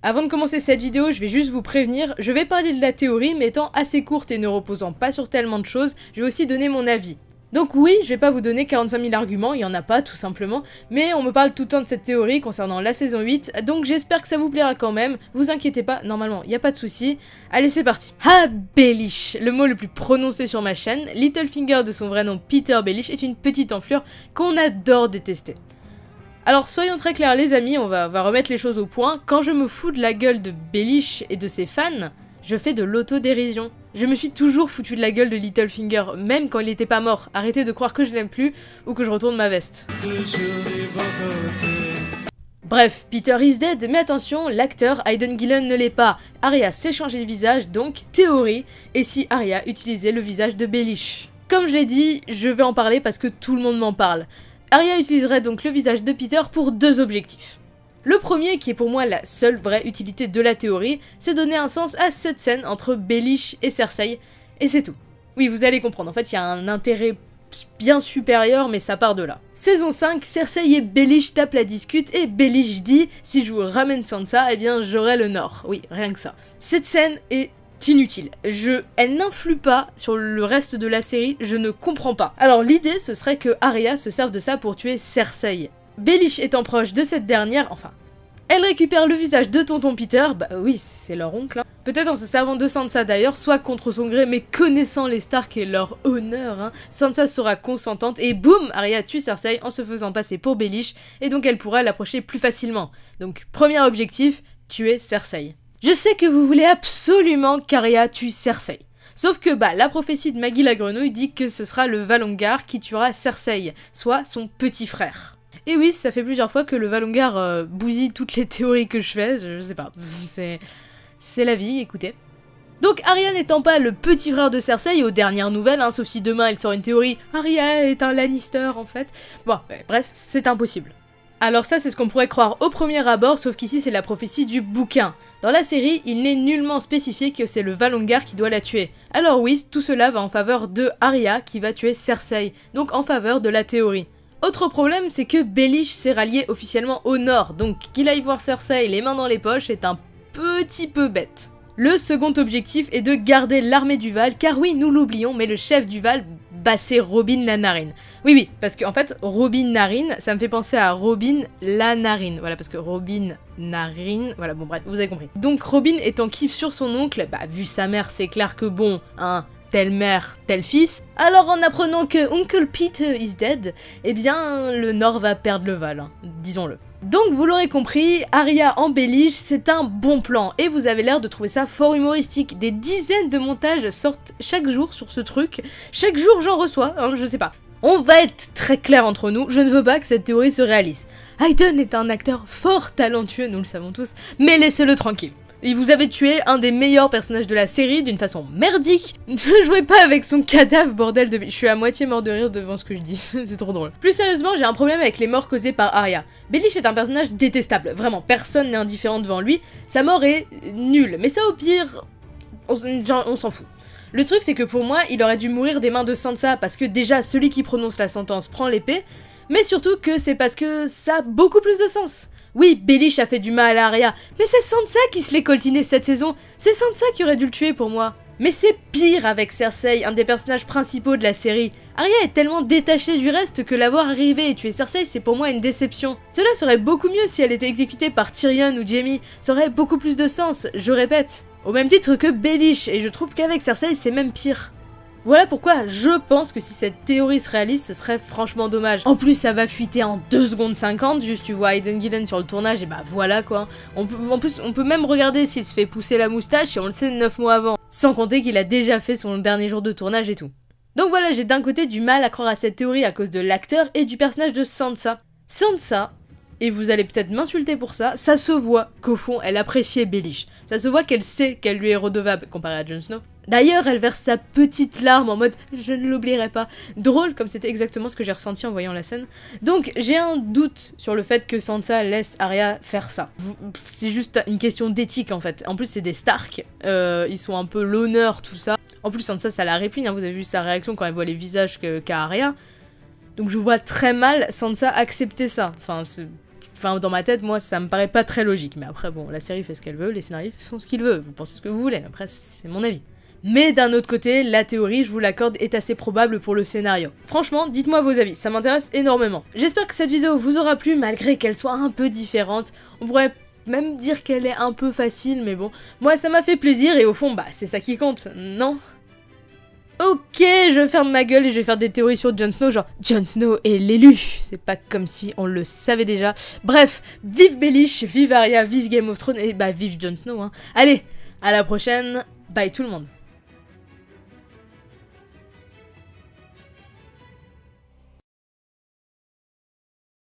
Avant de commencer cette vidéo, je vais juste vous prévenir, je vais parler de la théorie, mais étant assez courte et ne reposant pas sur tellement de choses, je vais aussi donner mon avis. Donc oui, je vais pas vous donner 45 000 arguments, il y en a pas tout simplement, mais on me parle tout le temps de cette théorie concernant la saison 8, donc j'espère que ça vous plaira quand même, vous inquiétez pas, normalement il y a pas de souci. Allez c'est parti. Ah, Baelish, le mot le plus prononcé sur ma chaîne, Littlefinger de son vrai nom Peter Baelish est une petite enflure qu'on adore détester. Alors soyons très clairs les amis, on va remettre les choses au point, quand je me fous de la gueule de Baelish et de ses fans, je fais de l'autodérision. Je me suis toujours foutu de la gueule de Littlefinger, même quand il était pas mort. Arrêtez de croire que je l'aime plus, ou que je retourne ma veste. Bref, Peter is dead, mais attention, l'acteur Aidan Gillen ne l'est pas. Arya s'est changé de visage, donc théorie, et si Arya utilisait le visage de Baelish. Comme je l'ai dit, je vais en parler parce que tout le monde m'en parle. Arya utiliserait donc le visage de Peter pour deux objectifs. Le premier, qui est pour moi la seule vraie utilité de la théorie, c'est donner un sens à cette scène entre Baelish et Cersei, et c'est tout. Oui, vous allez comprendre, en fait il y a un intérêt bien supérieur, mais ça part de là. Saison 5, Cersei et Baelish tapent la discute, et Baelish dit « Si je vous ramène Sansa, eh bien j'aurai le Nord ». Oui, rien que ça. Cette scène est inutile. Elle n'influe pas sur le reste de la série, je ne comprends pas. Alors l'idée, ce serait que Arya se serve de ça pour tuer Cersei. Baelish étant proche de cette dernière, enfin, elle récupère le visage de tonton Peter, bah oui, c'est leur oncle, hein. Peut-être en se servant de Sansa d'ailleurs, soit contre son gré, mais connaissant les Stark et leur honneur, hein, Sansa sera consentante et boum, Arya tue Cersei en se faisant passer pour Baelish, et donc elle pourra l'approcher plus facilement. Donc, premier objectif, tuer Cersei. Je sais que vous voulez absolument qu'Arya tue Cersei. Sauf que la prophétie de Maggie la Grenouille dit que ce sera le Valonqar qui tuera Cersei, soit son petit frère. Et oui, ça fait plusieurs fois que le Valonqar bousille toutes les théories que je fais, je sais pas, c'est la vie, écoutez. Donc Arya n'étant pas le petit frère de Cersei aux dernières nouvelles, hein, sauf si demain elle sort une théorie « Arya est un Lannister en fait », bon, bref, c'est impossible. Alors ça c'est ce qu'on pourrait croire au premier abord, sauf qu'ici c'est la prophétie du bouquin. Dans la série, il n'est nullement spécifié que c'est le Valonqar qui doit la tuer. Alors oui, tout cela va en faveur de Arya qui va tuer Cersei, donc en faveur de la théorie. Autre problème, c'est que Baelish s'est rallié officiellement au nord, donc qu'il aille voir Cersei les mains dans les poches est un petit peu bête. Le second objectif est de garder l'armée du Val, car oui, nous l'oublions, mais le chef du Val, c'est Robin la Narine. Oui, parce qu'en fait, Robin Narine, ça me fait penser à Robin la Narine. Voilà, parce que Robin Narine, voilà, bon bref, vous avez compris. Donc Robin est en kiff sur son oncle, vu sa mère, c'est clair que bon, hein, telle mère, tel fils. Alors en apprenant que Uncle Pete is dead, eh bien le Nord va perdre le Val, hein, disons-le. Donc vous l'aurez compris, Arya en Baelish, c'est un bon plan, et vous avez l'air de trouver ça fort humoristique. Des dizaines de montages sortent chaque jour sur ce truc, chaque jour j'en reçois, hein, je sais pas. On va être très clair entre nous, je ne veux pas que cette théorie se réalise. Aidan est un acteur fort talentueux, nous le savons tous, mais laissez-le tranquille. Et vous avez tué un des meilleurs personnages de la série d'une façon merdique. Ne jouez pas avec son cadavre, bordel de... Je suis à moitié mort de rire devant ce que je dis, c'est trop drôle. Plus sérieusement, j'ai un problème avec les morts causées par Arya. Baelish est un personnage détestable, vraiment, personne n'est indifférent devant lui. Sa mort est nulle, mais ça au pire, on s'en fout. Le truc c'est que pour moi, il aurait dû mourir des mains de Sansa, parce que déjà, celui qui prononce la sentence prend l'épée, mais surtout que c'est parce que ça a beaucoup plus de sens. Oui, Baelish a fait du mal à Arya, mais c'est Sansa qui se l'est coltiné cette saison, c'est Sansa qui aurait dû le tuer pour moi. Mais c'est pire avec Cersei, un des personnages principaux de la série. Arya est tellement détachée du reste que l'avoir arrivé et tuer Cersei c'est pour moi une déception. Cela serait beaucoup mieux si elle était exécutée par Tyrion ou Jaime, ça aurait beaucoup plus de sens, je répète. Au même titre que Baelish, et je trouve qu'avec Cersei c'est même pire. Voilà pourquoi je pense que si cette théorie se réalise, ce serait franchement dommage. En plus, ça va fuiter en 2 secondes 50, juste tu vois Aidan Gillen sur le tournage, et voilà quoi. En plus, on peut même regarder s'il se fait pousser la moustache, et on le sait 9 mois avant. Sans compter qu'il a déjà fait son dernier jour de tournage et tout. Donc voilà, j'ai d'un côté du mal à croire à cette théorie à cause de l'acteur et du personnage de Sansa. Sansa, et vous allez peut-être m'insulter pour ça, ça se voit qu'au fond, elle appréciait Baelish. Ça se voit qu'elle sait qu'elle lui est redevable, comparé à Jon Snow. D'ailleurs, elle verse sa petite larme en mode « je ne l'oublierai pas ». Drôle, comme c'était exactement ce que j'ai ressenti en voyant la scène. Donc, j'ai un doute sur le fait que Sansa laisse Arya faire ça. C'est juste une question d'éthique, en fait. En plus, c'est des Stark. Ils sont un peu l'honneur, tout ça. En plus, Sansa, ça la répugne. Hein. Vous avez vu sa réaction quand elle voit les visages qu'a Arya. Donc, je vois très mal Sansa accepter ça. Enfin, enfin, dans ma tête, moi, ça me paraît pas très logique. Mais après, bon, la série fait ce qu'elle veut, les scénaristes font ce qu'ils veulent. Vous pensez ce que vous voulez, après, c'est mon avis. Mais d'un autre côté, la théorie, je vous l'accorde, est assez probable pour le scénario. Franchement, dites-moi vos avis, ça m'intéresse énormément. J'espère que cette vidéo vous aura plu, malgré qu'elle soit un peu différente. On pourrait même dire qu'elle est un peu facile, mais bon, moi ça m'a fait plaisir, et au fond, bah, c'est ça qui compte, non? Ok, je ferme ma gueule et je vais faire des théories sur Jon Snow, genre Jon Snow est l'élu. C'est pas comme si on le savait déjà. Bref, vive Baelish, vive Arya, vive Game of Thrones, et bah vive Jon Snow, hein. Allez, à la prochaine, bye tout le monde.